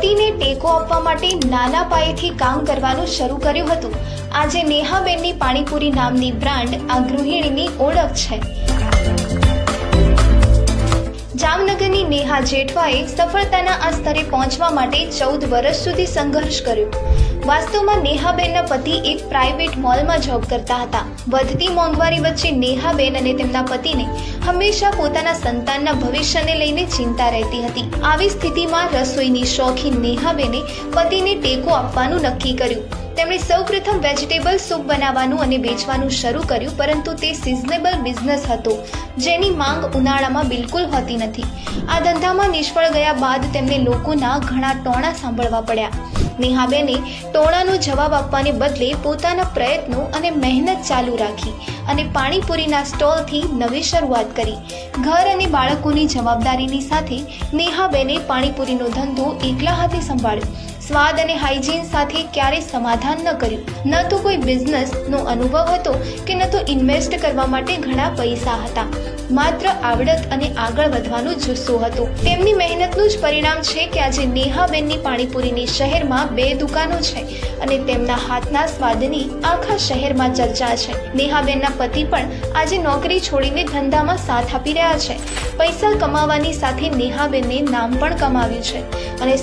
પતિને ટેકો આપવા માટે નાના પાયેથી કામ કરવાનું શરૂ કર્યું હતું। આજે નેહાબેનની પાણીપુરી નામની બ્રાન્ડ આ ગૃહિણીની ઓળખ છે। જામનગરની નેહા જેઠવાએ સફળતાના આ સ્તરે પહોંચવા માટે 14 વર્ષ સુધી સંઘર્ષ કર્યો। વાસ્તવમાં નેહાબેનના પતિ એક પ્રાઇવેટ મોલમાં જોબ કરતા હતા। વધતી મોંઘવારી વચ્ચે નેહાબેન અને તેમના પતિને હંમેશા પોતાના સંતાનના ભવિષ્યને લઈને ચિંતા રહેતી હતી। આવી સ્થિતિમાં રસોઈની શોખીન નેહાબેને પતિને ટેકો આપવાનું નક્કી કર્યું। તેમણે સૌપ્રથમ વેજીટેબલ સૂપ બનાવવાનું અને વેચવાનું શરૂ કર્યું, પરંતુ તે સિઝનેબલ બિઝનેસ હતો જેની માંગ ઉનાળામાં બિલકુલ હોતી નથી। આ ધંધામાં નિષ્ફળ ગયા બાદ તેમને લોકોના ઘણા ટોણા સાંભળવા પડ્યા। નેહાબેને ટોણાનો જવાબ આપવાને બદલે પોતાના પ્રયત્નો અને મહેનત ચાલુ રાખી અને પાણીપુરીના સ્ટોલથી નવી શરૂઆત કરી। ઘર અને બાળકોની જવાબદારીની સાથે નેહાબેને પાણીપુરીનો ધંધો એકલા હાથે સંભાળ્યો। સ્વાદ અને હાઇજીન સાથે ક્યારેય સમાધાન ન કર્યું। ન તો કોઈ બિઝનેસનો અનુભવ હતો કે ન તો ઇન્વેસ્ટ કરવા માટે ઘણા પૈસા હતા। માત્ર આવડત અને આગળ વધવાનો જુસ્સો હતો। તેમની મહેનતનું જ પરિણામ છે કે આજે નેહાબેનની પાણીપુરીની શહેરમાં 2 દુકાનો છે અને તેમના હાથના સ્વાદની આખા શહેરમાં ચર્ચા છે। નેહાબેનના પતિ પણ આજે નોકરી છોડીને ધંધામાં સાથ આપી રહ્યા છે। પૈસા કમાવાની સાથે નેહાબેનને નામ પણ કમાવ્યું છે અને